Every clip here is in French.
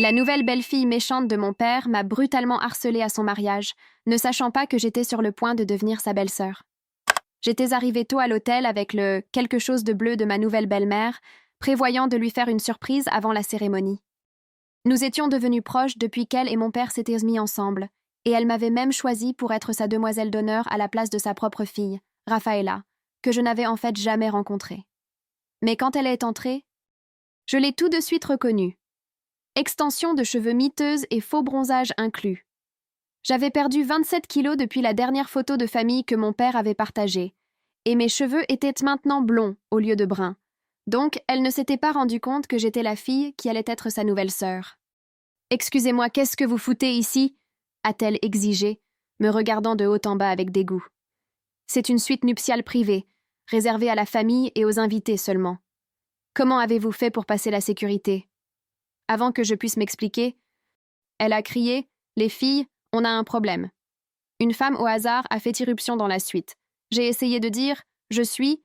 La nouvelle belle-fille méchante de mon père m'a brutalement harcelée à son mariage, ne sachant pas que j'étais sur le point de devenir sa belle-sœur. J'étais arrivée tôt à l'hôtel avec le quelque chose de bleu de ma nouvelle belle-mère, prévoyant de lui faire une surprise avant la cérémonie. Nous étions devenus proches depuis qu'elle et mon père s'étaient mis ensemble, et elle m'avait même choisi pour être sa demoiselle d'honneur à la place de sa propre fille, Rafaela, que je n'avais en fait jamais rencontrée. Mais quand elle est entrée, je l'ai tout de suite reconnue. Extension de cheveux miteuse et faux bronzage inclus. J'avais perdu 27 kilos depuis la dernière photo de famille que mon père avait partagée, et mes cheveux étaient maintenant blonds au lieu de bruns. Donc, elle ne s'était pas rendue compte que j'étais la fille qui allait être sa nouvelle sœur. « Excusez-moi, qu'est-ce que vous foutez ici ?» a-t-elle exigé, me regardant de haut en bas avec dégoût. « C'est une suite nuptiale privée, réservée à la famille et aux invités seulement. Comment avez-vous fait pour passer la sécurité ?» Avant que je puisse m'expliquer, elle a crié « Les filles, on a un problème. » Une femme au hasard a fait irruption dans la suite. J'ai essayé de dire « Je suis »,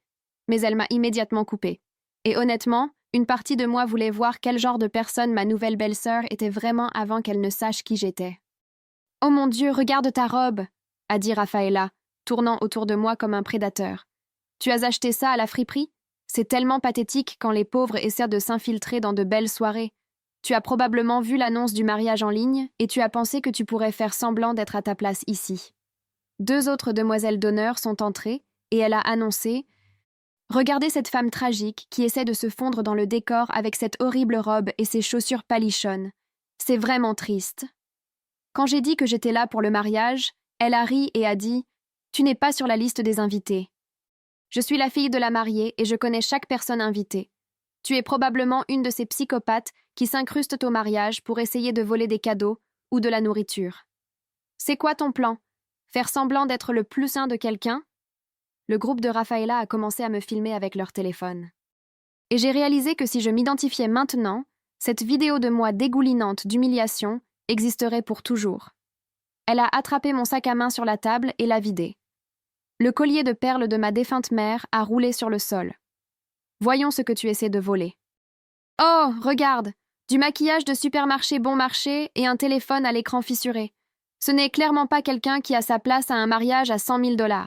mais elle m'a immédiatement coupée. Et honnêtement, une partie de moi voulait voir quel genre de personne ma nouvelle belle-sœur était vraiment avant qu'elle ne sache qui j'étais. « Oh mon Dieu, regarde ta robe !» a dit Rafaela, tournant autour de moi comme un prédateur. « Tu as acheté ça à la friperie ? C'est tellement pathétique quand les pauvres essaient de s'infiltrer dans de belles soirées. Tu as probablement vu l'annonce du mariage en ligne et tu as pensé que tu pourrais faire semblant d'être à ta place ici. » Deux autres demoiselles d'honneur sont entrées et elle a annoncé « Regardez cette femme tragique qui essaie de se fondre dans le décor avec cette horrible robe et ses chaussures palichonnes. C'est vraiment triste. » Quand j'ai dit que j'étais là pour le mariage, elle a ri et a dit « Tu n'es pas sur la liste des invités. Je suis la fille de la mariée et je connais chaque personne invitée. Tu es probablement une de ces psychopathes qui s'incrustent au mariage pour essayer de voler des cadeaux ou de la nourriture. C'est quoi ton plan? Faire semblant d'être le plus sain de quelqu'un? » Le groupe de Rafaela a commencé à me filmer avec leur téléphone. Et j'ai réalisé que si je m'identifiais maintenant, cette vidéo de moi dégoulinante d'humiliation existerait pour toujours. Elle a attrapé mon sac à main sur la table et l'a vidé. Le collier de perles de ma défunte mère a roulé sur le sol. Voyons ce que tu essaies de voler. Oh, regarde! Du maquillage de supermarché bon marché et un téléphone à l'écran fissuré. Ce n'est clairement pas quelqu'un qui a sa place à un mariage à 100 000 $.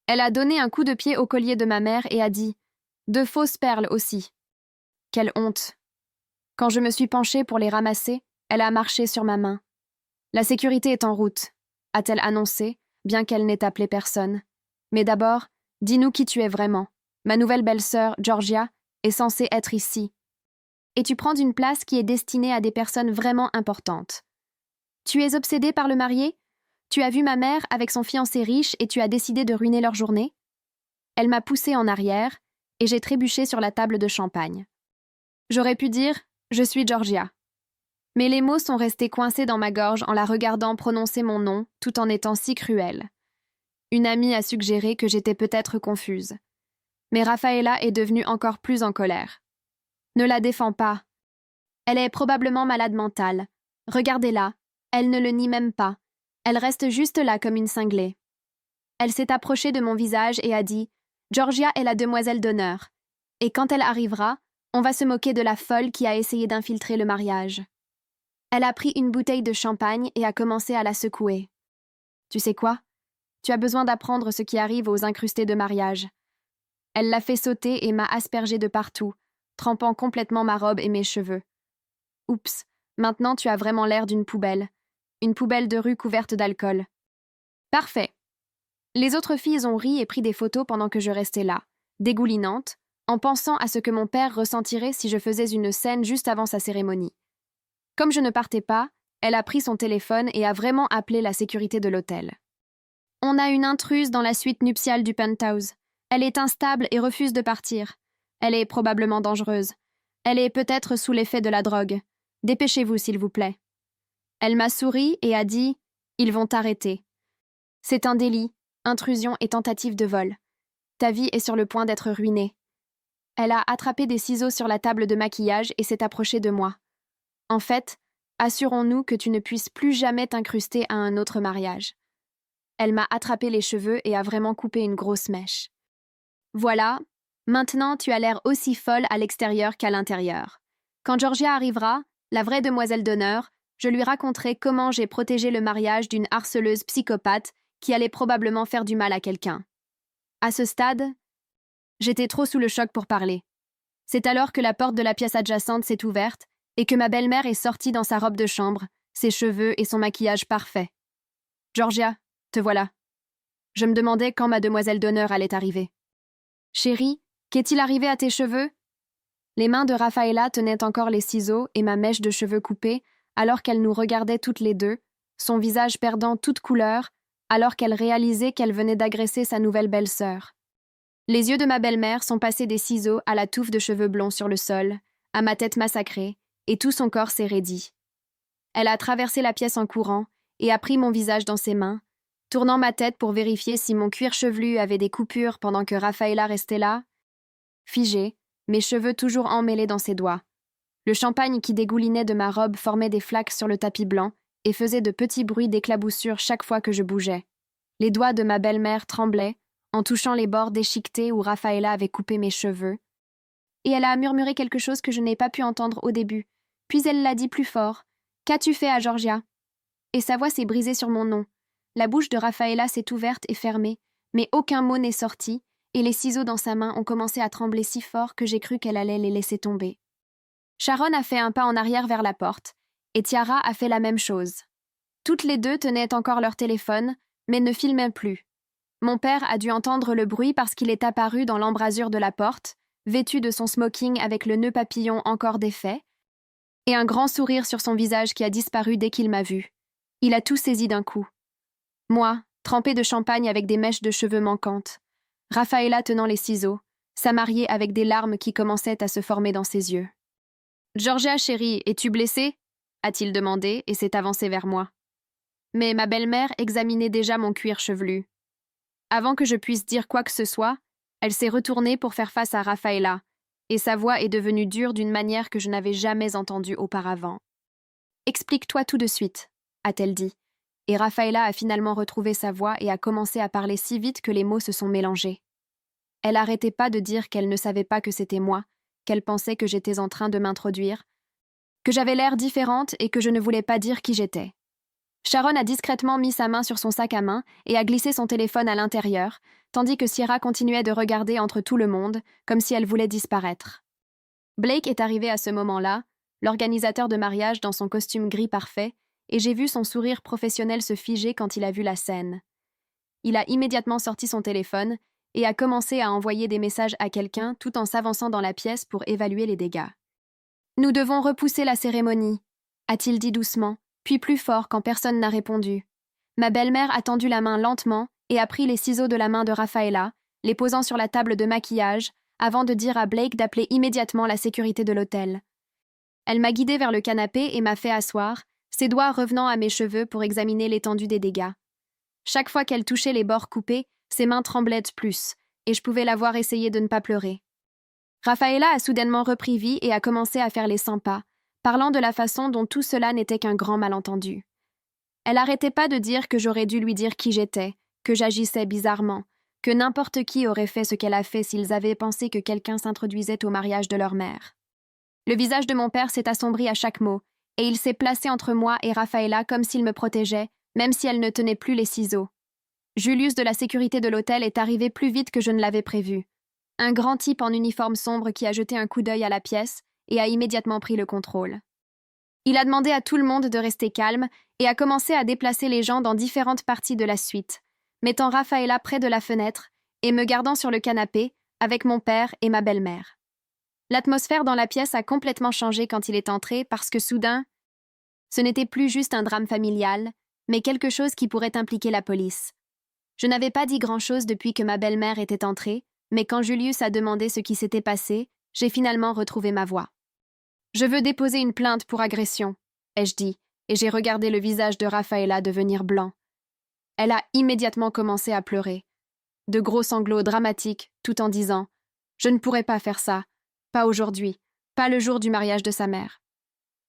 Elle a donné un coup de pied au collier de ma mère et a dit « De fausses perles aussi. » Quelle honte! Quand je me suis penchée pour les ramasser, elle a marché sur ma main. « La sécurité est en route », a-t-elle annoncé, bien qu'elle n'ait appelé personne. « Mais d'abord, dis-nous qui tu es vraiment. Ma nouvelle belle-sœur, Georgia, est censée être ici. Et tu prends une place qui est destinée à des personnes vraiment importantes. Tu es obsédée par le marié? Tu as vu ma mère avec son fiancé riche et tu as décidé de ruiner leur journée? » Elle m'a poussée en arrière et j'ai trébuché sur la table de champagne. J'aurais pu dire « Je suis Georgia ». Mais les mots sont restés coincés dans ma gorge en la regardant prononcer mon nom tout en étant si cruelle. Une amie a suggéré que j'étais peut-être confuse. Mais Rafaela est devenue encore plus en colère. « Ne la défends pas. Elle est probablement malade mentale. Regardez-la, elle ne le nie même pas. Elle reste juste là comme une cinglée. » Elle s'est approchée de mon visage et a dit « Georgia est la demoiselle d'honneur. Et quand elle arrivera, on va se moquer de la folle qui a essayé d'infiltrer le mariage. » Elle a pris une bouteille de champagne et a commencé à la secouer. « Tu sais quoi? Tu as besoin d'apprendre ce qui arrive aux incrustés de mariage. » Elle l'a fait sauter et m'a aspergée de partout, trempant complètement ma robe et mes cheveux. « Oups, maintenant tu as vraiment l'air d'une poubelle. Une poubelle de rue couverte d'alcool. » « Parfait. » Les autres filles ont ri et pris des photos pendant que je restais là, dégoulinante, en pensant à ce que mon père ressentirait si je faisais une scène juste avant sa cérémonie. Comme je ne partais pas, elle a pris son téléphone et a vraiment appelé la sécurité de l'hôtel. « On a une intruse dans la suite nuptiale du penthouse. Elle est instable et refuse de partir. Elle est probablement dangereuse. Elle est peut-être sous l'effet de la drogue. Dépêchez-vous, s'il vous plaît. » Elle m'a souri et a dit « Ils vont t'arrêter. C'est un délit, intrusion et tentative de vol. Ta vie est sur le point d'être ruinée. » Elle a attrapé des ciseaux sur la table de maquillage et s'est approchée de moi. « En fait, assurons-nous que tu ne puisses plus jamais t'incruster à un autre mariage. » Elle m'a attrapé les cheveux et a vraiment coupé une grosse mèche. « Voilà, maintenant tu as l'air aussi folle à l'extérieur qu'à l'intérieur. Quand Georgia arrivera, la vraie demoiselle d'honneur, je lui raconterai comment j'ai protégé le mariage d'une harceleuse psychopathe qui allait probablement faire du mal à quelqu'un. À ce stade, j'étais trop sous le choc pour parler. C'est alors que la porte de la pièce adjacente s'est ouverte et que ma belle-mère est sortie dans sa robe de chambre, ses cheveux et son maquillage parfait. « Georgia, te voilà. » Je me demandais quand ma demoiselle d'honneur allait arriver. « Chérie, qu'est-il arrivé à tes cheveux ?» Les mains de Rafaela tenaient encore les ciseaux et ma mèche de cheveux coupée alors qu'elle nous regardait toutes les deux, son visage perdant toute couleur, alors qu'elle réalisait qu'elle venait d'agresser sa nouvelle belle-sœur. Les yeux de ma belle-mère sont passés des ciseaux à la touffe de cheveux blonds sur le sol, à ma tête massacrée, et tout son corps s'est raidi. Elle a traversé la pièce en courant et a pris mon visage dans ses mains, tournant ma tête pour vérifier si mon cuir chevelu avait des coupures pendant que Rafaela restait là, figée, mes cheveux toujours emmêlés dans ses doigts. Le champagne qui dégoulinait de ma robe formait des flaques sur le tapis blanc et faisait de petits bruits d'éclaboussure chaque fois que je bougeais. Les doigts de ma belle-mère tremblaient en touchant les bords déchiquetés où Rafaela avait coupé mes cheveux. Et elle a murmuré quelque chose que je n'ai pas pu entendre au début. Puis elle l'a dit plus fort. « Qu'as-tu fait à Georgia ?» Et sa voix s'est brisée sur mon nom. La bouche de Rafaela s'est ouverte et fermée, mais aucun mot n'est sorti, et les ciseaux dans sa main ont commencé à trembler si fort que j'ai cru qu'elle allait les laisser tomber. Sharon a fait un pas en arrière vers la porte, et Tiara a fait la même chose. Toutes les deux tenaient encore leur téléphone, mais ne filmaient plus. Mon père a dû entendre le bruit parce qu'il est apparu dans l'embrasure de la porte, vêtu de son smoking avec le nœud papillon encore défait, et un grand sourire sur son visage qui a disparu dès qu'il m'a vu. Il a tout saisi d'un coup. Moi, trempée de champagne avec des mèches de cheveux manquantes. Rafaela tenant les ciseaux, sa mariée avec des larmes qui commençaient à se former dans ses yeux. « Georgia, chérie, es-tu blessée ?» a-t-il demandé et s'est avancé vers moi. Mais ma belle-mère examinait déjà mon cuir chevelu. Avant que je puisse dire quoi que ce soit, elle s'est retournée pour faire face à Rafaela, et sa voix est devenue dure d'une manière que je n'avais jamais entendue auparavant. « Explique-toi tout de suite, » a-t-elle dit, et Rafaela a finalement retrouvé sa voix et a commencé à parler si vite que les mots se sont mélangés. Elle n'arrêtait pas de dire qu'elle ne savait pas que c'était moi, qu'elle pensait que j'étais en train de m'introduire, que j'avais l'air différente et que je ne voulais pas dire qui j'étais. Sharon a discrètement mis sa main sur son sac à main et a glissé son téléphone à l'intérieur, tandis que Sierra continuait de regarder entre tout le monde, comme si elle voulait disparaître. Blake est arrivé à ce moment-là, l'organisateur de mariage dans son costume gris parfait, et j'ai vu son sourire professionnel se figer quand il a vu la scène. Il a immédiatement sorti son téléphone et a commencé à envoyer des messages à quelqu'un tout en s'avançant dans la pièce pour évaluer les dégâts. « Nous devons repousser la cérémonie », a-t-il dit doucement, puis plus fort quand personne n'a répondu. Ma belle-mère a tendu la main lentement et a pris les ciseaux de la main de Rafaela, les posant sur la table de maquillage, avant de dire à Blake d'appeler immédiatement la sécurité de l'hôtel. Elle m'a guidée vers le canapé et m'a fait asseoir, ses doigts revenant à mes cheveux pour examiner l'étendue des dégâts. Chaque fois qu'elle touchait les bords coupés, ses mains tremblaient de plus, et je pouvais la voir essayer de ne pas pleurer. Rafaela a soudainement repris vie et a commencé à faire les 100 pas, parlant de la façon dont tout cela n'était qu'un grand malentendu. Elle n'arrêtait pas de dire que j'aurais dû lui dire qui j'étais, que j'agissais bizarrement, que n'importe qui aurait fait ce qu'elle a fait s'ils avaient pensé que quelqu'un s'introduisait au mariage de leur mère. Le visage de mon père s'est assombri à chaque mot, et il s'est placé entre moi et Rafaela comme s'il me protégeait, même si elle ne tenait plus les ciseaux. Julius de la sécurité de l'hôtel est arrivé plus vite que je ne l'avais prévu. Un grand type en uniforme sombre qui a jeté un coup d'œil à la pièce et a immédiatement pris le contrôle. Il a demandé à tout le monde de rester calme et a commencé à déplacer les gens dans différentes parties de la suite, mettant Rafaela près de la fenêtre et me gardant sur le canapé avec mon père et ma belle-mère. L'atmosphère dans la pièce a complètement changé quand il est entré parce que soudain, ce n'était plus juste un drame familial, mais quelque chose qui pourrait impliquer la police. Je n'avais pas dit grand-chose depuis que ma belle-mère était entrée, mais quand Julius a demandé ce qui s'était passé, j'ai finalement retrouvé ma voix. « Je veux déposer une plainte pour agression », ai-je dit, et j'ai regardé le visage de Rafaela devenir blanc. Elle a immédiatement commencé à pleurer. De gros sanglots dramatiques, tout en disant « Je ne pourrais pas faire ça, pas aujourd'hui, pas le jour du mariage de sa mère. »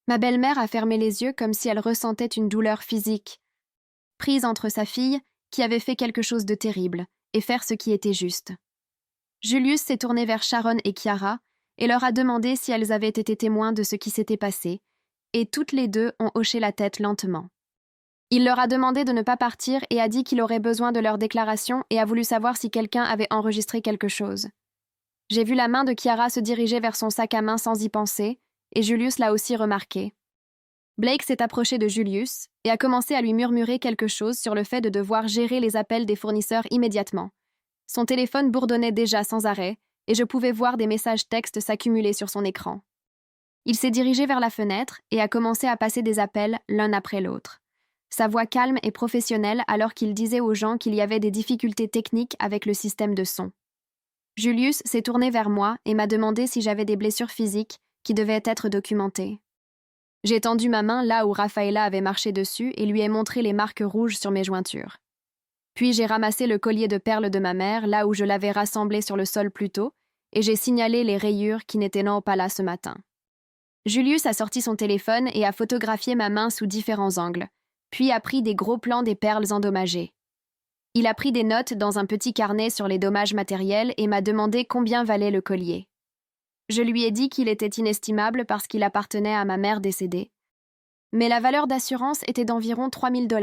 Ma belle-mère a fermé les yeux comme si elle ressentait une douleur physique, prise entre sa fille, qui avait fait quelque chose de terrible, et faire ce qui était juste. Julius s'est tourné vers Sharon et Chiara et leur a demandé si elles avaient été témoins de ce qui s'était passé, et toutes les deux ont hoché la tête lentement. Il leur a demandé de ne pas partir et a dit qu'il aurait besoin de leur déclaration et a voulu savoir si quelqu'un avait enregistré quelque chose. J'ai vu la main de Chiara se diriger vers son sac à main sans y penser, et Julius l'a aussi remarqué. Blake s'est approché de Julius et a commencé à lui murmurer quelque chose sur le fait de devoir gérer les appels des fournisseurs immédiatement. Son téléphone bourdonnait déjà sans arrêt, et je pouvais voir des messages textes s'accumuler sur son écran. Il s'est dirigé vers la fenêtre et a commencé à passer des appels l'un après l'autre. Sa voix calme et professionnelle alors qu'il disait aux gens qu'il y avait des difficultés techniques avec le système de son. Julius s'est tourné vers moi et m'a demandé si j'avais des blessures physiques qui devaient être documentées. J'ai tendu ma main là où Rafaela avait marché dessus et lui ai montré les marques rouges sur mes jointures. Puis j'ai ramassé le collier de perles de ma mère là où je l'avais rassemblé sur le sol plus tôt et j'ai signalé les rayures qui n'étaient non pas là ce matin. Julius a sorti son téléphone et a photographié ma main sous différents angles, puis a pris des gros plans des perles endommagées. Il a pris des notes dans un petit carnet sur les dommages matériels et m'a demandé combien valait le collier. Je lui ai dit qu'il était inestimable parce qu'il appartenait à ma mère décédée. Mais la valeur d'assurance était d'environ 3000 $.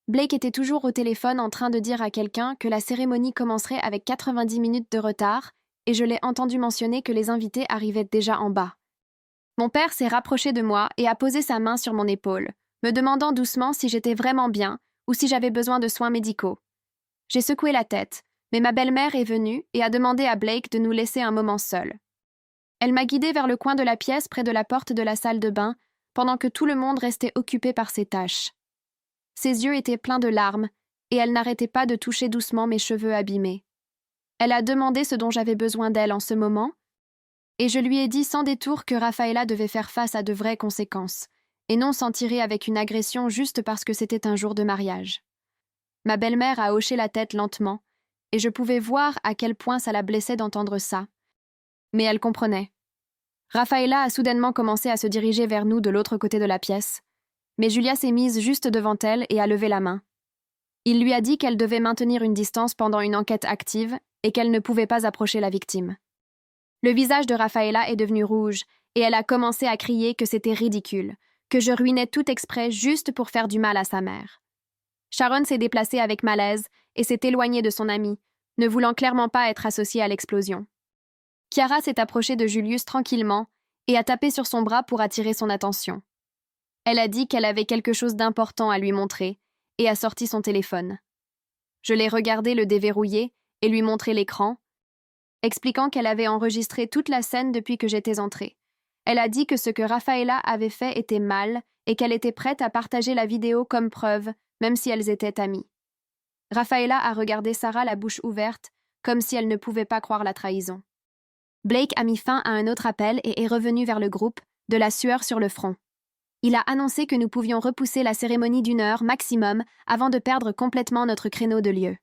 Blake était toujours au téléphone en train de dire à quelqu'un que la cérémonie commencerait avec 90 minutes de retard et je l'ai entendu mentionner que les invités arrivaient déjà en bas. Mon père s'est rapproché de moi et a posé sa main sur mon épaule, me demandant doucement si j'étais vraiment bien ou si j'avais besoin de soins médicaux. J'ai secoué la tête, mais ma belle-mère est venue et a demandé à Blake de nous laisser un moment seuls. Elle m'a guidée vers le coin de la pièce près de la porte de la salle de bain, pendant que tout le monde restait occupé par ses tâches. Ses yeux étaient pleins de larmes, et elle n'arrêtait pas de toucher doucement mes cheveux abîmés. Elle a demandé ce dont j'avais besoin d'elle en ce moment, et je lui ai dit sans détour que Rafaela devait faire face à de vraies conséquences, et non s'en tirer avec une agression juste parce que c'était un jour de mariage. Ma belle-mère a hoché la tête lentement, et je pouvais voir à quel point ça la blessait d'entendre ça. Mais elle comprenait. Rafaela a soudainement commencé à se diriger vers nous de l'autre côté de la pièce, mais Julia s'est mise juste devant elle et a levé la main. Il lui a dit qu'elle devait maintenir une distance pendant une enquête active et qu'elle ne pouvait pas approcher la victime. Le visage de Rafaela est devenu rouge et elle a commencé à crier que c'était ridicule, que je ruinais tout exprès juste pour faire du mal à sa mère. Sharon s'est déplacée avec malaise et s'est éloignée de son amie, ne voulant clairement pas être associée à l'explosion. Chiara s'est approchée de Julius tranquillement et a tapé sur son bras pour attirer son attention. Elle a dit qu'elle avait quelque chose d'important à lui montrer et a sorti son téléphone. Je l'ai regardé le déverrouiller et lui montrer l'écran, expliquant qu'elle avait enregistré toute la scène depuis que j'étais entrée. Elle a dit que ce que Rafaela avait fait était mal et qu'elle était prête à partager la vidéo comme preuve, même si elles étaient amies. Rafaela a regardé Sarah la bouche ouverte, comme si elle ne pouvait pas croire la trahison. Blake a mis fin à un autre appel et est revenu vers le groupe, de la sueur sur le front. Il a annoncé que nous pouvions repousser la cérémonie d'1 heure maximum avant de perdre complètement notre créneau de lieu.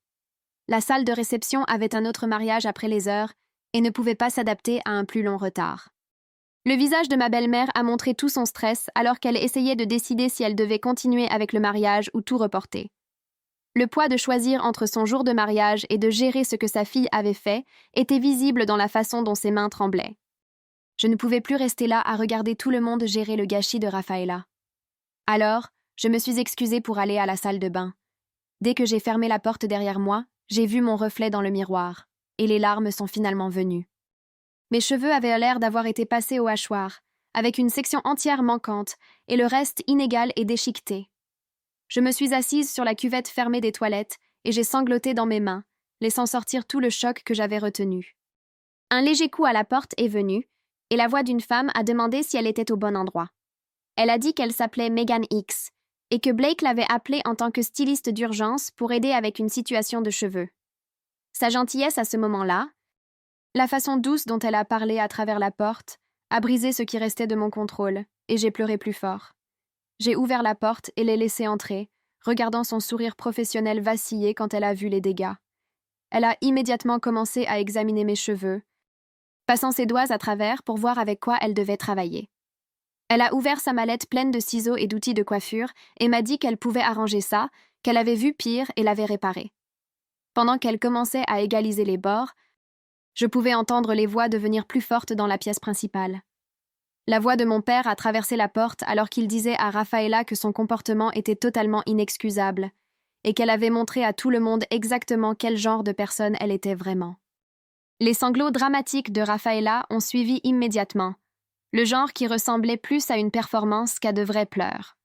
La salle de réception avait un autre mariage après les heures et ne pouvait pas s'adapter à un plus long retard. Le visage de ma belle-mère a montré tout son stress alors qu'elle essayait de décider si elle devait continuer avec le mariage ou tout reporter. Le poids de choisir entre son jour de mariage et de gérer ce que sa fille avait fait était visible dans la façon dont ses mains tremblaient. Je ne pouvais plus rester là à regarder tout le monde gérer le gâchis de Rafaela. Alors, je me suis excusée pour aller à la salle de bain. Dès que j'ai fermé la porte derrière moi, j'ai vu mon reflet dans le miroir, et les larmes sont finalement venues. Mes cheveux avaient l'air d'avoir été passés au hachoir, avec une section entière manquante et le reste inégal et déchiqueté. Je me suis assise sur la cuvette fermée des toilettes et j'ai sangloté dans mes mains, laissant sortir tout le choc que j'avais retenu. Un léger coup à la porte est venu, et la voix d'une femme a demandé si elle était au bon endroit. Elle a dit qu'elle s'appelait Megan X, et que Blake l'avait appelée en tant que styliste d'urgence pour aider avec une situation de cheveux. Sa gentillesse à ce moment-là, la façon douce dont elle a parlé à travers la porte, a brisé ce qui restait de mon contrôle, et j'ai pleuré plus fort. J'ai ouvert la porte et l'ai laissée entrer, regardant son sourire professionnel vaciller quand elle a vu les dégâts. Elle a immédiatement commencé à examiner mes cheveux, passant ses doigts à travers pour voir avec quoi elle devait travailler. Elle a ouvert sa mallette pleine de ciseaux et d'outils de coiffure et m'a dit qu'elle pouvait arranger ça, qu'elle avait vu pire et l'avait réparé. Pendant qu'elle commençait à égaliser les bords, je pouvais entendre les voix devenir plus fortes dans la pièce principale. La voix de mon père a traversé la porte alors qu'il disait à Rafaela que son comportement était totalement inexcusable et qu'elle avait montré à tout le monde exactement quel genre de personne elle était vraiment. Les sanglots dramatiques de Rafaela ont suivi immédiatement, le genre qui ressemblait plus à une performance qu'à de vrais pleurs.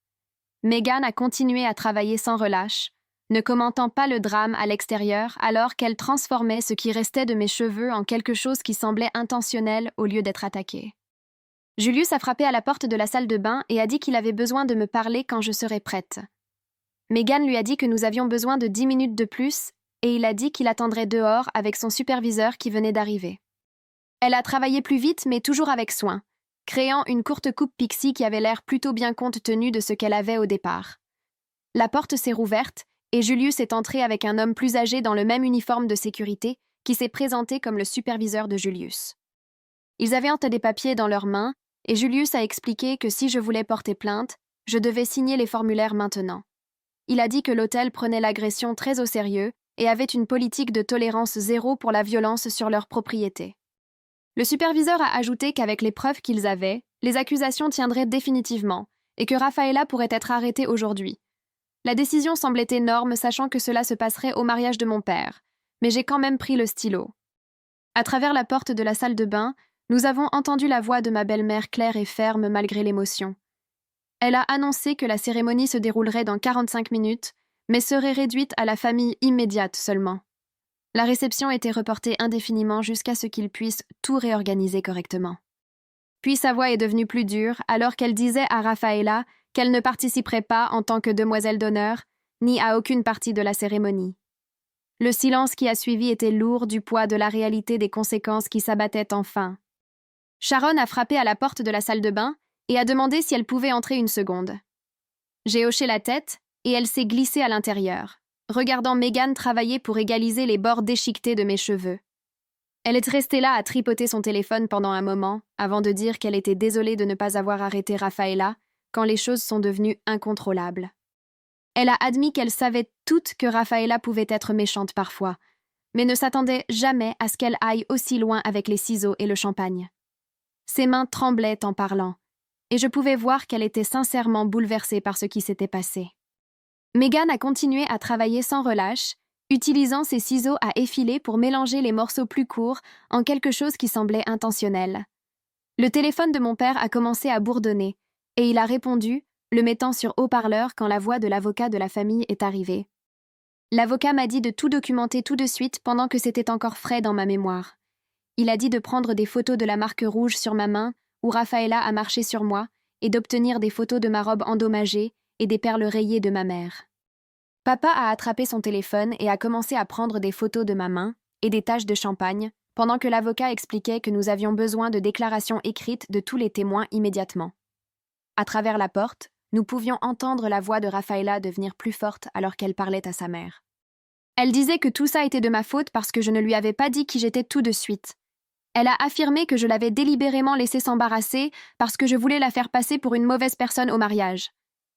Megan a continué à travailler sans relâche, ne commentant pas le drame à l'extérieur alors qu'elle transformait ce qui restait de mes cheveux en quelque chose qui semblait intentionnel au lieu d'être attaqué. Julius a frappé à la porte de la salle de bain et a dit qu'il avait besoin de me parler quand je serais prête. Megan lui a dit que nous avions besoin de 10 minutes de plus et il a dit qu'il attendrait dehors avec son superviseur qui venait d'arriver. Elle a travaillé plus vite mais toujours avec soin, créant une courte coupe pixie qui avait l'air plutôt bien compte tenu de ce qu'elle avait au départ. La porte s'est rouverte et Julius est entré avec un homme plus âgé dans le même uniforme de sécurité qui s'est présenté comme le superviseur de Julius. Ils avaient des papiers dans leurs mains et Julius a expliqué que si je voulais porter plainte, je devais signer les formulaires maintenant. Il a dit que l'hôtel prenait l'agression très au sérieux et avait une politique de tolérance zéro pour la violence sur leur propriété. Le superviseur a ajouté qu'avec les preuves qu'ils avaient, les accusations tiendraient définitivement et que Rafaela pourrait être arrêtée aujourd'hui. La décision semblait énorme, sachant que cela se passerait au mariage de mon père, mais j'ai quand même pris le stylo. À travers la porte de la salle de bain, nous avons entendu la voix de ma belle-mère claire et ferme malgré l'émotion. Elle a annoncé que la cérémonie se déroulerait dans 45 minutes, mais serait réduite à la famille immédiate seulement. La réception était reportée indéfiniment jusqu'à ce qu'ils puissent tout réorganiser correctement. Puis sa voix est devenue plus dure alors qu'elle disait à Rafaela qu'elle ne participerait pas en tant que demoiselle d'honneur, ni à aucune partie de la cérémonie. Le silence qui a suivi était lourd du poids de la réalité des conséquences qui s'abattaient enfin. Sharon a frappé à la porte de la salle de bain et a demandé si elle pouvait entrer une seconde. J'ai hoché la tête et elle s'est glissée à l'intérieur, regardant Megan travailler pour égaliser les bords déchiquetés de mes cheveux. Elle est restée là à tripoter son téléphone pendant un moment, avant de dire qu'elle était désolée de ne pas avoir arrêté Rafaela quand les choses sont devenues incontrôlables. Elle a admis qu'elle savait toutes que Rafaela pouvait être méchante parfois, mais ne s'attendait jamais à ce qu'elle aille aussi loin avec les ciseaux et le champagne. Ses mains tremblaient en parlant, et je pouvais voir qu'elle était sincèrement bouleversée par ce qui s'était passé. Megan a continué à travailler sans relâche, utilisant ses ciseaux à effiler pour mélanger les morceaux plus courts en quelque chose qui semblait intentionnel. Le téléphone de mon père a commencé à bourdonner, et il a répondu, le mettant sur haut-parleur quand la voix de l'avocat de la famille est arrivée. L'avocat m'a dit de tout documenter tout de suite pendant que c'était encore frais dans ma mémoire. Il a dit de prendre des photos de la marque rouge sur ma main où Rafaela a marché sur moi et d'obtenir des photos de ma robe endommagée et des perles rayées de ma mère. Papa a attrapé son téléphone et a commencé à prendre des photos de ma main et des taches de champagne pendant que l'avocat expliquait que nous avions besoin de déclarations écrites de tous les témoins immédiatement. À travers la porte, nous pouvions entendre la voix de Rafaela devenir plus forte alors qu'elle parlait à sa mère. Elle disait que tout ça était de ma faute parce que je ne lui avais pas dit qui j'étais tout de suite. Elle a affirmé que je l'avais délibérément laissée s'embarrasser parce que je voulais la faire passer pour une mauvaise personne au mariage.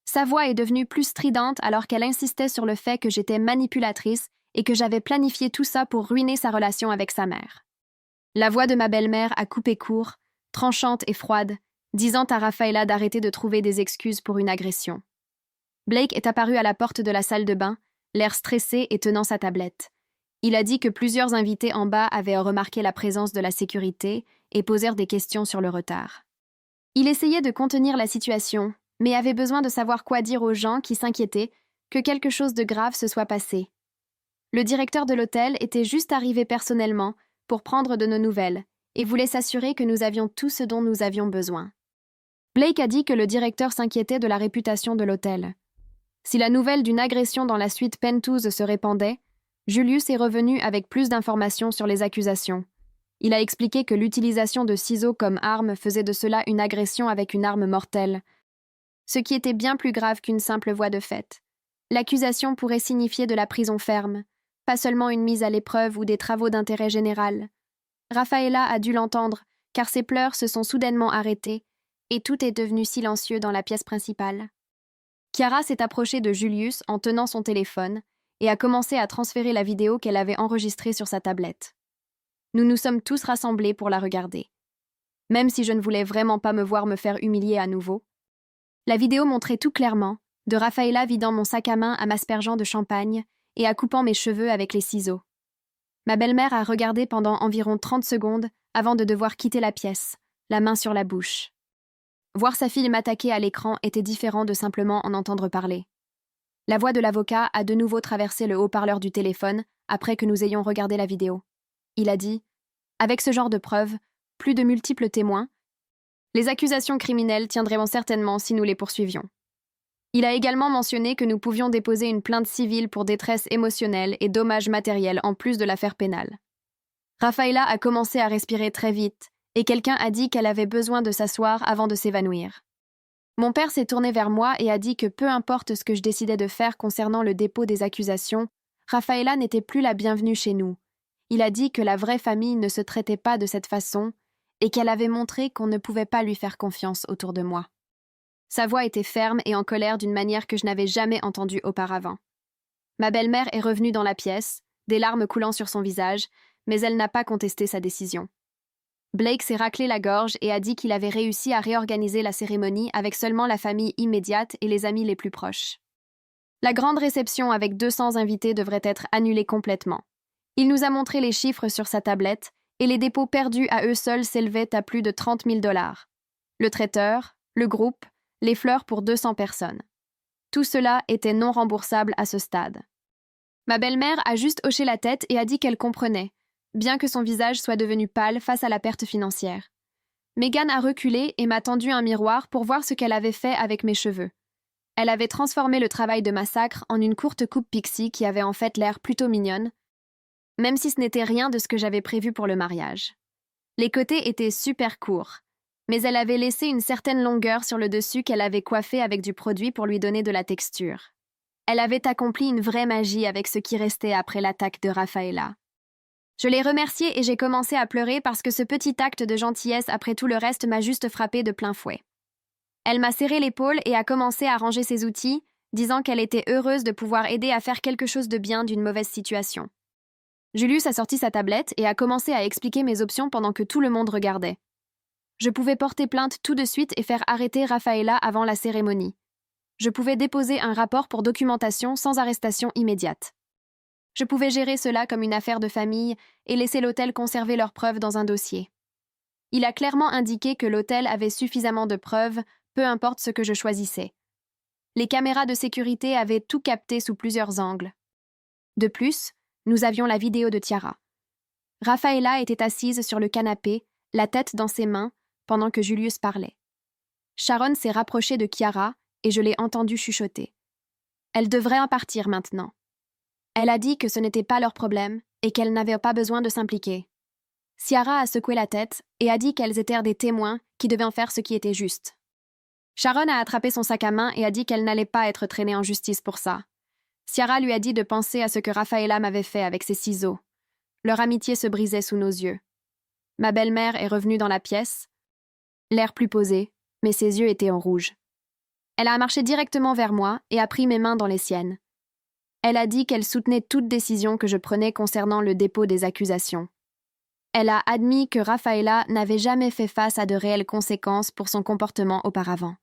Sa voix est devenue plus stridente alors qu'elle insistait sur le fait que j'étais manipulatrice et que j'avais planifié tout ça pour ruiner sa relation avec sa mère. La voix de ma belle-mère a coupé court, tranchante et froide, disant à Rafaela d'arrêter de trouver des excuses pour une agression. Blake est apparu à la porte de la salle de bain, l'air stressé et tenant sa tablette. Il a dit que plusieurs invités en bas avaient remarqué la présence de la sécurité et posèrent des questions sur le retard. Il essayait de contenir la situation, mais avait besoin de savoir quoi dire aux gens qui s'inquiétaient que quelque chose de grave se soit passé. Le directeur de l'hôtel était juste arrivé personnellement pour prendre de nos nouvelles et voulait s'assurer que nous avions tout ce dont nous avions besoin. Blake a dit que le directeur s'inquiétait de la réputation de l'hôtel. Si la nouvelle d'une agression dans la suite Penthouse se répandait, Julius est revenu avec plus d'informations sur les accusations. Il a expliqué que l'utilisation de ciseaux comme arme faisait de cela une agression avec une arme mortelle, ce qui était bien plus grave qu'une simple voie de fait. L'accusation pourrait signifier de la prison ferme, pas seulement une mise à l'épreuve ou des travaux d'intérêt général. Rafaela a dû l'entendre, car ses pleurs se sont soudainement arrêtés, et tout est devenu silencieux dans la pièce principale. Chiara s'est approchée de Julius en tenant son téléphone et a commencé à transférer la vidéo qu'elle avait enregistrée sur sa tablette. Nous nous sommes tous rassemblés pour la regarder. même si je ne voulais vraiment pas me voir me faire humilier à nouveau. La vidéo montrait tout clairement, de Rafaela vidant mon sac à main à m'aspergeant de champagne et à coupant mes cheveux avec les ciseaux. Ma belle-mère a regardé pendant environ 30 secondes avant de devoir quitter la pièce, la main sur la bouche. Voir sa fille m'attaquer à l'écran était différent de simplement en entendre parler. La voix de l'avocat a de nouveau traversé le haut-parleur du téléphone après que nous ayons regardé la vidéo. Il a dit « Avec ce genre de preuves, plus de multiples témoins, les accusations criminelles tiendraient certainement si nous les poursuivions. » Il a également mentionné que nous pouvions déposer une plainte civile pour détresse émotionnelle et dommages matériels en plus de l'affaire pénale. Rafaela a commencé à respirer très vite et quelqu'un a dit qu'elle avait besoin de s'asseoir avant de s'évanouir. Mon père s'est tourné vers moi et a dit que peu importe ce que je décidais de faire concernant le dépôt des accusations, Rafaela n'était plus la bienvenue chez nous. Il a dit que la vraie famille ne se traitait pas de cette façon et qu'elle avait montré qu'on ne pouvait pas lui faire confiance autour de moi. Sa voix était ferme et en colère d'une manière que je n'avais jamais entendue auparavant. Ma belle-mère est revenue dans la pièce, des larmes coulant sur son visage, mais elle n'a pas contesté sa décision. Blake s'est raclé la gorge et a dit qu'il avait réussi à réorganiser la cérémonie avec seulement la famille immédiate et les amis les plus proches. La grande réception avec 200 invités devrait être annulée complètement. Il nous a montré les chiffres sur sa tablette et les dépôts perdus à eux seuls s'élevaient à plus de 30 000 $. Le traiteur, le groupe, les fleurs pour 200 personnes. Tout cela était non remboursable à ce stade. Ma belle-mère a juste hoché la tête et a dit qu'elle comprenait, bien que son visage soit devenu pâle face à la perte financière. Megan a reculé et m'a tendu un miroir pour voir ce qu'elle avait fait avec mes cheveux. Elle avait transformé le travail de massacre en une courte coupe pixie qui avait en fait l'air plutôt mignonne, même si ce n'était rien de ce que j'avais prévu pour le mariage. Les côtés étaient super courts, mais elle avait laissé une certaine longueur sur le dessus qu'elle avait coiffé avec du produit pour lui donner de la texture. Elle avait accompli une vraie magie avec ce qui restait après l'attaque de Rafaela. Je l'ai remerciée et j'ai commencé à pleurer parce que ce petit acte de gentillesse après tout le reste m'a juste frappé de plein fouet. Elle m'a serré l'épaule et a commencé à ranger ses outils, disant qu'elle était heureuse de pouvoir aider à faire quelque chose de bien d'une mauvaise situation. Julius a sorti sa tablette et a commencé à expliquer mes options pendant que tout le monde regardait. Je pouvais porter plainte tout de suite et faire arrêter Rafaela avant la cérémonie. Je pouvais déposer un rapport pour documentation sans arrestation immédiate. Je pouvais gérer cela comme une affaire de famille et laisser l'hôtel conserver leurs preuves dans un dossier. Il a clairement indiqué que l'hôtel avait suffisamment de preuves, peu importe ce que je choisissais. Les caméras de sécurité avaient tout capté sous plusieurs angles. De plus, nous avions la vidéo de Tiara. Rafaela était assise sur le canapé, la tête dans ses mains, pendant que Julius parlait. Sharon s'est rapprochée de Chiara et je l'ai entendue chuchoter. Elle devrait en partir maintenant. Elle a dit que ce n'était pas leur problème et qu'elle n'avait pas besoin de s'impliquer. Ciara a secoué la tête et a dit qu'elles étaient des témoins qui devaient en faire ce qui était juste. Sharon a attrapé son sac à main et a dit qu'elle n'allait pas être traînée en justice pour ça. Ciara lui a dit de penser à ce que Rafaela m'avait fait avec ses ciseaux. Leur amitié se brisait sous nos yeux. Ma belle-mère est revenue dans la pièce, l'air plus posé, mais ses yeux étaient en rouge. Elle a marché directement vers moi et a pris mes mains dans les siennes. Elle a dit qu'elle soutenait toute décision que je prenais concernant le dépôt des accusations. Elle a admis que Rafaela n'avait jamais fait face à de réelles conséquences pour son comportement auparavant.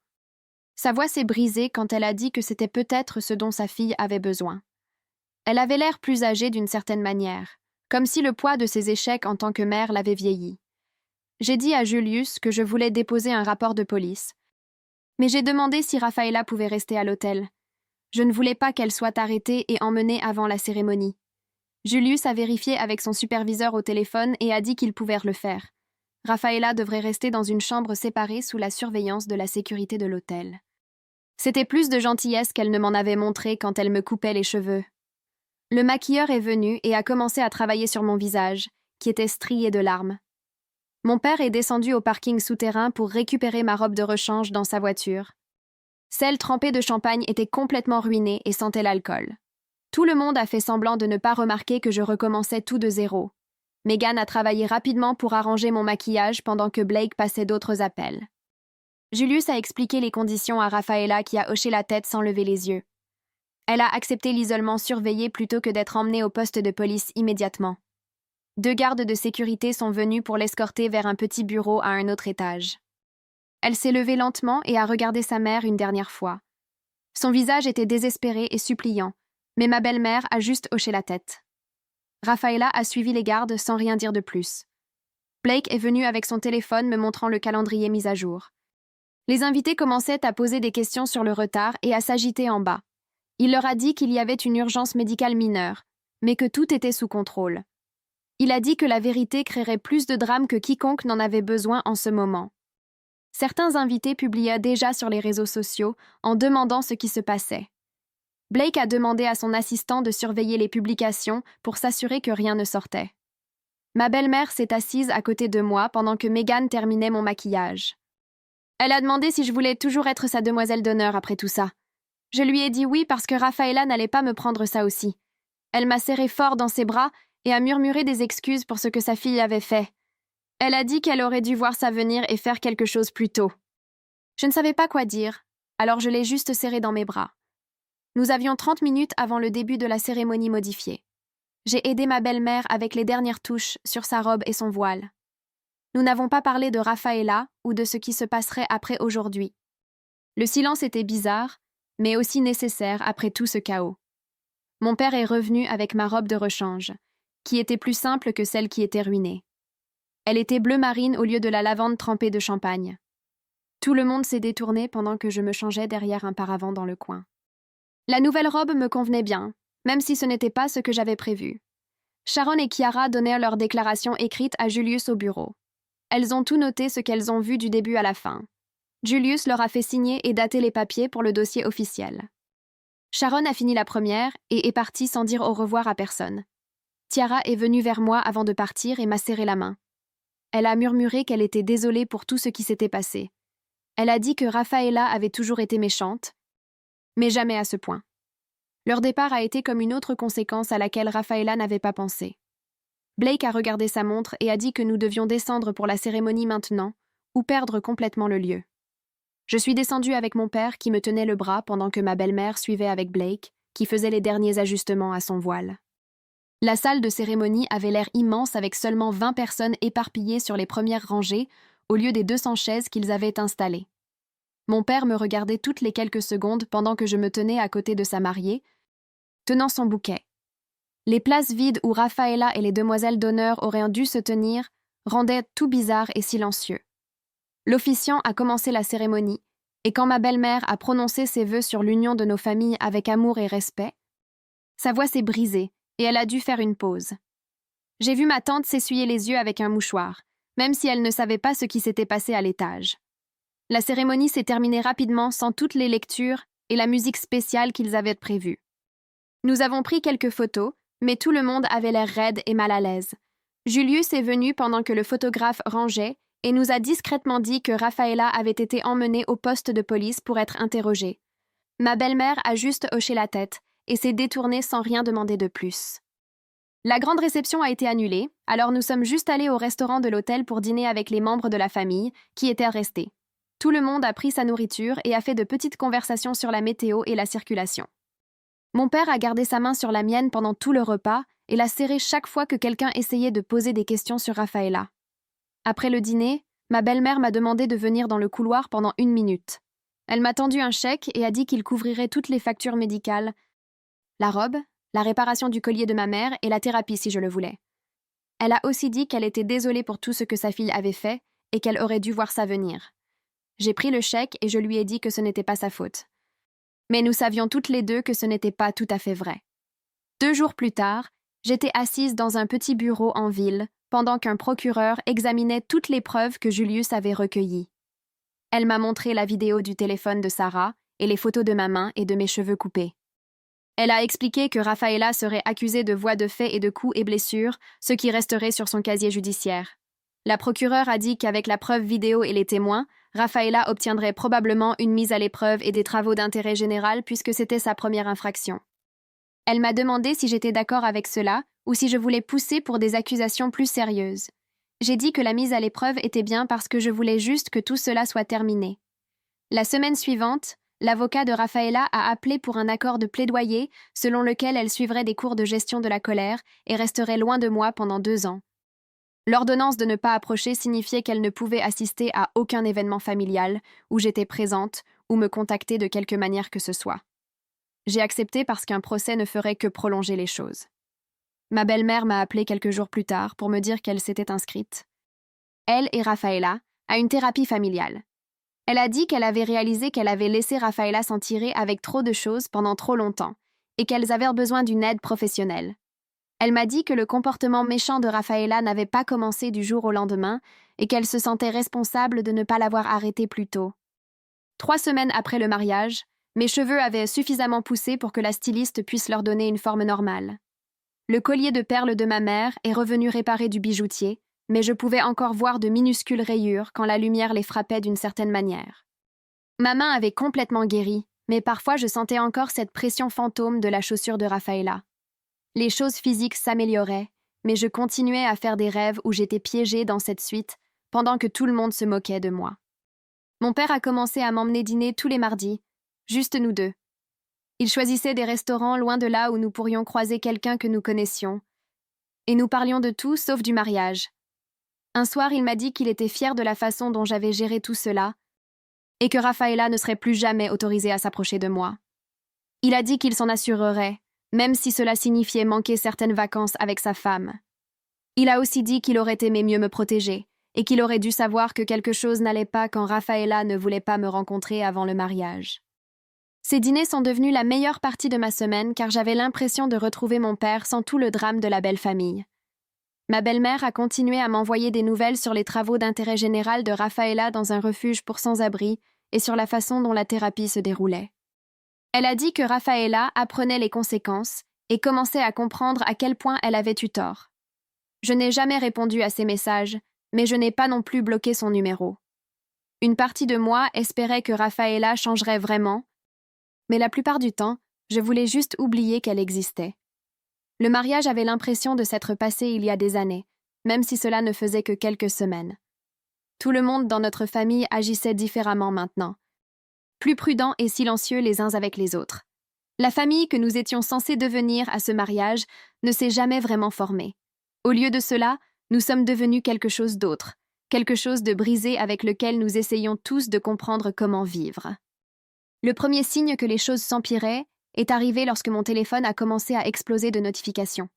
Sa voix s'est brisée quand elle a dit que c'était peut-être ce dont sa fille avait besoin. Elle avait l'air plus âgée d'une certaine manière, comme si le poids de ses échecs en tant que mère l'avait vieillie. J'ai dit à Julius que je voulais déposer un rapport de police, mais j'ai demandé si Rafaela pouvait rester à l'hôtel. Je ne voulais pas qu'elle soit arrêtée et emmenée avant la cérémonie. Julius a vérifié avec son superviseur au téléphone et a dit qu'il pouvait le faire. Rafaela devrait rester dans une chambre séparée sous la surveillance de la sécurité de l'hôtel. C'était plus de gentillesse qu'elle ne m'en avait montré quand elle me coupait les cheveux. Le maquilleur est venu et a commencé à travailler sur mon visage, qui était strié de larmes. Mon père est descendu au parking souterrain pour récupérer ma robe de rechange dans sa voiture. Celle trempée de champagne était complètement ruinée et sentait l'alcool. Tout le monde a fait semblant de ne pas remarquer que je recommençais tout de zéro. Megan a travaillé rapidement pour arranger mon maquillage pendant que Blake passait d'autres appels. Julius a expliqué les conditions à Rafaela qui a hoché la tête sans lever les yeux. Elle a accepté l'isolement surveillé plutôt que d'être emmenée au poste de police immédiatement. 2 gardes de sécurité sont venus pour l'escorter vers un petit bureau à un autre étage. Elle s'est levée lentement et a regardé sa mère une dernière fois. Son visage était désespéré et suppliant, mais ma belle-mère a juste hoché la tête. Rafaela a suivi les gardes sans rien dire de plus. Blake est venu avec son téléphone me montrant le calendrier mis à jour. Les invités commençaient à poser des questions sur le retard et à s'agiter en bas. Il leur a dit qu'il y avait une urgence médicale mineure, mais que tout était sous contrôle. Il a dit que la vérité créerait plus de drame que quiconque n'en avait besoin en ce moment. Certains invités publiaient déjà sur les réseaux sociaux en demandant ce qui se passait. Blake a demandé à son assistant de surveiller les publications pour s'assurer que rien ne sortait. Ma belle-mère s'est assise à côté de moi pendant que Megan terminait mon maquillage. Elle a demandé si je voulais toujours être sa demoiselle d'honneur après tout ça. Je lui ai dit oui parce que Rafaela n'allait pas me prendre ça aussi. Elle m'a serré fort dans ses bras et a murmuré des excuses pour ce que sa fille avait fait. Elle a dit qu'elle aurait dû voir ça venir et faire quelque chose plus tôt. Je ne savais pas quoi dire, alors je l'ai juste serrée dans mes bras. Nous avions 30 minutes avant le début de la cérémonie modifiée. J'ai aidé ma belle-mère avec les dernières touches sur sa robe et son voile. Nous n'avons pas parlé de Rafaela ou de ce qui se passerait après aujourd'hui. Le silence était bizarre, mais aussi nécessaire après tout ce chaos. Mon père est revenu avec ma robe de rechange, qui était plus simple que celle qui était ruinée. Elle était bleu marine au lieu de la lavande trempée de champagne. Tout le monde s'est détourné pendant que je me changeais derrière un paravent dans le coin. La nouvelle robe me convenait bien, même si ce n'était pas ce que j'avais prévu. Sharon et Chiara donnèrent leur déclaration écrite à Julius au bureau. Elles ont tout noté ce qu'elles ont vu du début à la fin. Julius leur a fait signer et dater les papiers pour le dossier officiel. Sharon a fini la première et est partie sans dire au revoir à personne. Tiara est venue vers moi avant de partir et m'a serré la main. Elle a murmuré qu'elle était désolée pour tout ce qui s'était passé. Elle a dit que Rafaela avait toujours été méchante, mais jamais à ce point. Leur départ a été comme une autre conséquence à laquelle Rafaela n'avait pas pensé. Blake a regardé sa montre et a dit que nous devions descendre pour la cérémonie maintenant, ou perdre complètement le lieu. Je suis descendue avec mon père qui me tenait le bras pendant que ma belle-mère suivait avec Blake, qui faisait les derniers ajustements à son voile. La salle de cérémonie avait l'air immense avec seulement 20 personnes éparpillées sur les premières rangées au lieu des 200 chaises qu'ils avaient installées. Mon père me regardait toutes les quelques secondes pendant que je me tenais à côté de sa mariée, tenant son bouquet. Les places vides où Rafaela et les demoiselles d'honneur auraient dû se tenir rendaient tout bizarre et silencieux. L'officiant a commencé la cérémonie, et quand ma belle-mère a prononcé ses vœux sur l'union de nos familles avec amour et respect, sa voix s'est brisée et elle a dû faire une pause. J'ai vu ma tante s'essuyer les yeux avec un mouchoir, même si elle ne savait pas ce qui s'était passé à l'étage. La cérémonie s'est terminée rapidement sans toutes les lectures et la musique spéciale qu'ils avaient prévue. Nous avons pris quelques photos, mais tout le monde avait l'air raide et mal à l'aise. Julius est venu pendant que le photographe rangeait et nous a discrètement dit que Rafaela avait été emmenée au poste de police pour être interrogée. Ma belle-mère a juste hoché la tête et s'est détournée sans rien demander de plus. La grande réception a été annulée, alors nous sommes juste allés au restaurant de l'hôtel pour dîner avec les membres de la famille qui étaient restés. Tout le monde a pris sa nourriture et a fait de petites conversations sur la météo et la circulation. Mon père a gardé sa main sur la mienne pendant tout le repas et l'a serrée chaque fois que quelqu'un essayait de poser des questions sur Rafaela. Après le dîner, ma belle-mère m'a demandé de venir dans le couloir pendant 1 minute. Elle m'a tendu un chèque et a dit qu'il couvrirait toutes les factures médicales, la robe, la réparation du collier de ma mère et la thérapie si je le voulais. Elle a aussi dit qu'elle était désolée pour tout ce que sa fille avait fait et qu'elle aurait dû voir ça venir. J'ai pris le chèque et je lui ai dit que ce n'était pas sa faute. Mais nous savions toutes les deux que ce n'était pas tout à fait vrai. 2 jours plus tard, j'étais assise dans un petit bureau en ville pendant qu'un procureur examinait toutes les preuves que Julius avait recueillies. Elle m'a montré la vidéo du téléphone de Sarah et les photos de ma main et de mes cheveux coupés. Elle a expliqué que Rafaela serait accusée de voies de fait et de coups et blessures, ce qui resterait sur son casier judiciaire. La procureure a dit qu'avec la preuve vidéo et les témoins, Rafaela obtiendrait probablement une mise à l'épreuve et des travaux d'intérêt général puisque c'était sa première infraction. Elle m'a demandé si j'étais d'accord avec cela ou si je voulais pousser pour des accusations plus sérieuses. J'ai dit que la mise à l'épreuve était bien parce que je voulais juste que tout cela soit terminé. La semaine suivante, l'avocat de Rafaela a appelé pour un accord de plaidoyer selon lequel elle suivrait des cours de gestion de la colère et resterait loin de moi pendant 2 ans. L'ordonnance de ne pas approcher signifiait qu'elle ne pouvait assister à aucun événement familial où j'étais présente ou me contacter de quelque manière que ce soit. J'ai accepté parce qu'un procès ne ferait que prolonger les choses. Ma belle-mère m'a appelé quelques jours plus tard pour me dire qu'elle s'était inscrite, elle et Rafaela, à une thérapie familiale. Elle a dit qu'elle avait réalisé qu'elle avait laissé Rafaela s'en tirer avec trop de choses pendant trop longtemps et qu'elles avaient besoin d'une aide professionnelle. Elle m'a dit que le comportement méchant de Rafaela n'avait pas commencé du jour au lendemain et qu'elle se sentait responsable de ne pas l'avoir arrêté plus tôt. 3 semaines après le mariage, mes cheveux avaient suffisamment poussé pour que la styliste puisse leur donner une forme normale. Le collier de perles de ma mère est revenu réparer du bijoutier, mais je pouvais encore voir de minuscules rayures quand la lumière les frappait d'une certaine manière. Ma main avait complètement guéri, mais parfois je sentais encore cette pression fantôme de la chaussure de Rafaela. Les choses physiques s'amélioraient, mais je continuais à faire des rêves où j'étais piégée dans cette suite, pendant que tout le monde se moquait de moi. Mon père a commencé à m'emmener dîner tous les mardis, juste nous deux. Il choisissait des restaurants loin de là où nous pourrions croiser quelqu'un que nous connaissions. Et nous parlions de tout sauf du mariage. Un soir, il m'a dit qu'il était fier de la façon dont j'avais géré tout cela et que Rafaela ne serait plus jamais autorisée à s'approcher de moi. Il a dit qu'il s'en assurerait, même si cela signifiait manquer certaines vacances avec sa femme. Il a aussi dit qu'il aurait aimé mieux me protéger et qu'il aurait dû savoir que quelque chose n'allait pas quand Rafaela ne voulait pas me rencontrer avant le mariage. Ces dîners sont devenus la meilleure partie de ma semaine car j'avais l'impression de retrouver mon père sans tout le drame de la belle famille. Ma belle-mère a continué à m'envoyer des nouvelles sur les travaux d'intérêt général de Rafaela dans un refuge pour sans-abri et sur la façon dont la thérapie se déroulait. Elle a dit que Rafaela apprenait les conséquences et commençait à comprendre à quel point elle avait eu tort. Je n'ai jamais répondu à ses messages, mais je n'ai pas non plus bloqué son numéro. Une partie de moi espérait que Rafaela changerait vraiment, mais la plupart du temps, je voulais juste oublier qu'elle existait. Le mariage avait l'impression de s'être passé il y a des années, même si cela ne faisait que quelques semaines. Tout le monde dans notre famille agissait différemment maintenant, plus prudents et silencieux les uns avec les autres. La famille que nous étions censés devenir à ce mariage ne s'est jamais vraiment formée. Au lieu de cela, nous sommes devenus quelque chose d'autre, quelque chose de brisé avec lequel nous essayons tous de comprendre comment vivre. Le premier signe que les choses s'empiraient est arrivé lorsque mon téléphone a commencé à exploser de notifications.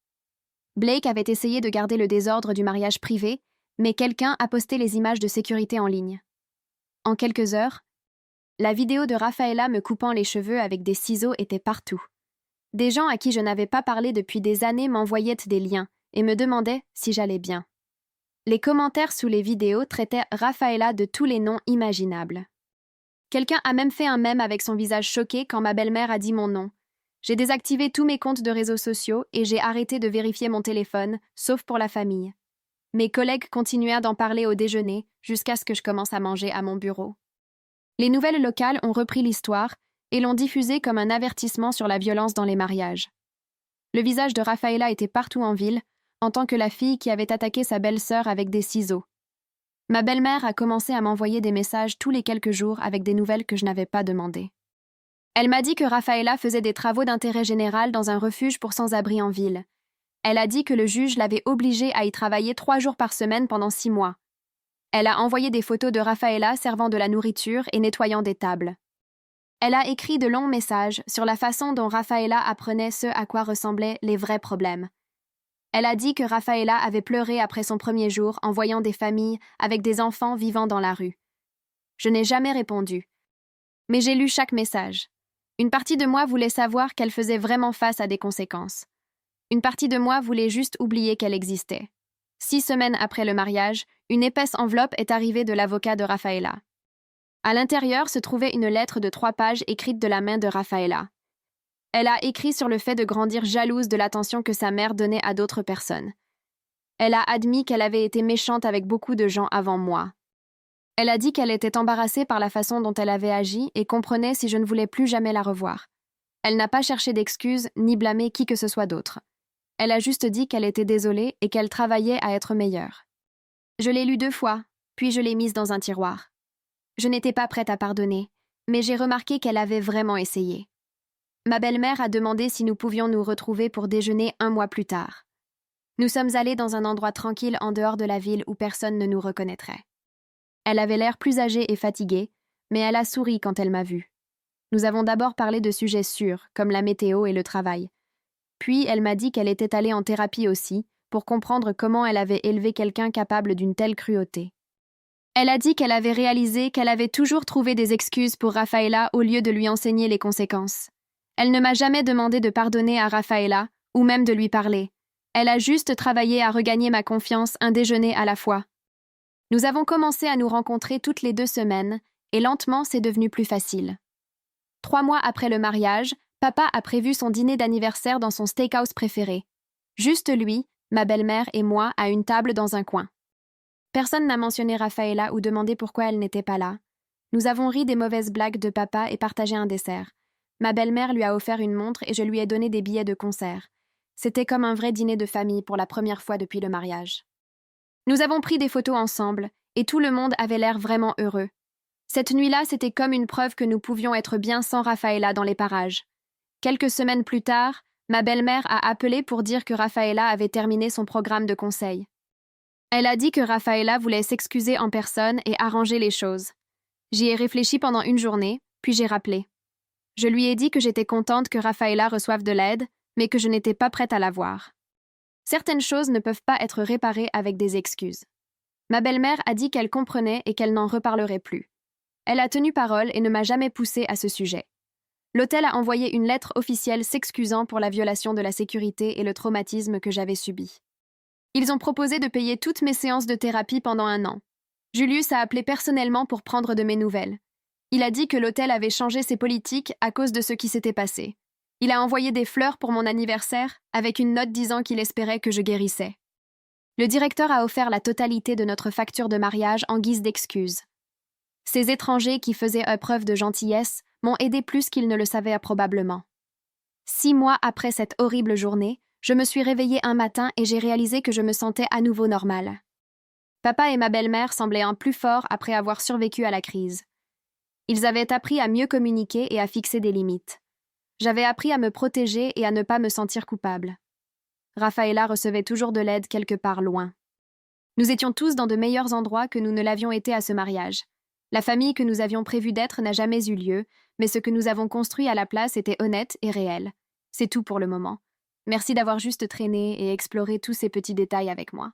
Blake avait essayé de garder le désordre du mariage privé, mais quelqu'un a posté les images de sécurité en ligne. En quelques heures, la vidéo de Rafaela me coupant les cheveux avec des ciseaux était partout. Des gens à qui je n'avais pas parlé depuis des années m'envoyaient des liens et me demandaient si j'allais bien. Les commentaires sous les vidéos traitaient Rafaela de tous les noms imaginables. Quelqu'un a même fait un mème avec son visage choqué quand ma belle-mère a dit mon nom. J'ai désactivé tous mes comptes de réseaux sociaux et j'ai arrêté de vérifier mon téléphone, sauf pour la famille. Mes collègues continuèrent d'en parler au déjeuner jusqu'à ce que je commence à manger à mon bureau. Les nouvelles locales ont repris l'histoire et l'ont diffusée comme un avertissement sur la violence dans les mariages. Le visage de Rafaela était partout en ville, en tant que la fille qui avait attaqué sa belle-sœur avec des ciseaux. Ma belle-mère a commencé à m'envoyer des messages tous les quelques jours avec des nouvelles que je n'avais pas demandées. Elle m'a dit que Rafaela faisait des travaux d'intérêt général dans un refuge pour sans-abri en ville. Elle a dit que le juge l'avait obligée à y travailler 3 jours par semaine pendant 6 mois. Elle a envoyé des photos de Rafaela servant de la nourriture et nettoyant des tables. Elle a écrit de longs messages sur la façon dont Rafaela apprenait ce à quoi ressemblaient les vrais problèmes. Elle a dit que Rafaela avait pleuré après son premier jour en voyant des familles avec des enfants vivant dans la rue. Je n'ai jamais répondu. Mais j'ai lu chaque message. Une partie de moi voulait savoir qu'elle faisait vraiment face à des conséquences. Une partie de moi voulait juste oublier qu'elle existait. 6 semaines après le mariage, une épaisse enveloppe est arrivée de l'avocat de Rafaela. À l'intérieur se trouvait une lettre de 3 pages écrite de la main de Rafaela. Elle a écrit sur le fait de grandir jalouse de l'attention que sa mère donnait à d'autres personnes. Elle a admis qu'elle avait été méchante avec beaucoup de gens avant moi. Elle a dit qu'elle était embarrassée par la façon dont elle avait agi et comprenait si je ne voulais plus jamais la revoir. Elle n'a pas cherché d'excuses ni blâmé qui que ce soit d'autre. Elle a juste dit qu'elle était désolée et qu'elle travaillait à être meilleure. Je l'ai lue 2 fois, puis je l'ai mise dans un tiroir. Je n'étais pas prête à pardonner, mais j'ai remarqué qu'elle avait vraiment essayé. Ma belle-mère a demandé si nous pouvions nous retrouver pour déjeuner 1 mois plus tard. Nous sommes allés dans un endroit tranquille en dehors de la ville où personne ne nous reconnaîtrait. Elle avait l'air plus âgée et fatiguée, mais elle a souri quand elle m'a vue. Nous avons d'abord parlé de sujets sûrs, comme la météo et le travail. Puis elle m'a dit qu'elle était allée en thérapie aussi, pour comprendre comment elle avait élevé quelqu'un capable d'une telle cruauté. Elle a dit qu'elle avait réalisé qu'elle avait toujours trouvé des excuses pour Rafaela au lieu de lui enseigner les conséquences. Elle ne m'a jamais demandé de pardonner à Rafaela, ou même de lui parler. Elle a juste travaillé à regagner ma confiance un déjeuner à la fois. Nous avons commencé à nous rencontrer toutes les 2 semaines, et lentement c'est devenu plus facile. 3 mois après le mariage, papa a prévu son dîner d'anniversaire dans son steakhouse préféré. Juste lui, ma belle-mère et moi à une table dans un coin. Personne n'a mentionné Rafaela ou demandé pourquoi elle n'était pas là. Nous avons ri des mauvaises blagues de papa et partagé un dessert. Ma belle-mère lui a offert une montre et je lui ai donné des billets de concert. C'était comme un vrai dîner de famille pour la première fois depuis le mariage. Nous avons pris des photos ensemble, et tout le monde avait l'air vraiment heureux. Cette nuit-là, c'était comme une preuve que nous pouvions être bien sans Rafaela dans les parages. Quelques semaines plus tard, ma belle-mère a appelé pour dire que Rafaela avait terminé son programme de conseil. Elle a dit que Rafaela voulait s'excuser en personne et arranger les choses. J'y ai réfléchi pendant une journée, puis j'ai rappelé. Je lui ai dit que j'étais contente que Rafaela reçoive de l'aide, mais que je n'étais pas prête à la voir. Certaines choses ne peuvent pas être réparées avec des excuses. Ma belle-mère a dit qu'elle comprenait et qu'elle n'en reparlerait plus. Elle a tenu parole et ne m'a jamais poussée à ce sujet. L'hôtel a envoyé une lettre officielle s'excusant pour la violation de la sécurité et le traumatisme que j'avais subi. Ils ont proposé de payer toutes mes séances de thérapie pendant 1 an. Julius a appelé personnellement pour prendre de mes nouvelles. Il a dit que l'hôtel avait changé ses politiques à cause de ce qui s'était passé. Il a envoyé des fleurs pour mon anniversaire, avec une note disant qu'il espérait que je guérissais. Le directeur a offert la totalité de notre facture de mariage en guise d'excuse. Ces étrangers qui faisaient preuve de gentillesse m'ont aidé plus qu'ils ne le savaient probablement. 6 mois après cette horrible journée, je me suis réveillée un matin et j'ai réalisé que je me sentais à nouveau normale. Papa et ma belle-mère semblaient un plus forts après avoir survécu à la crise. Ils avaient appris à mieux communiquer et à fixer des limites. J'avais appris à me protéger et à ne pas me sentir coupable. Rafaela recevait toujours de l'aide quelque part loin. Nous étions tous dans de meilleurs endroits que nous ne l'avions été à ce mariage. La famille que nous avions prévu d'être n'a jamais eu lieu, mais ce que nous avons construit à la place était honnête et réel. C'est tout pour le moment. Merci d'avoir juste traîné et exploré tous ces petits détails avec moi.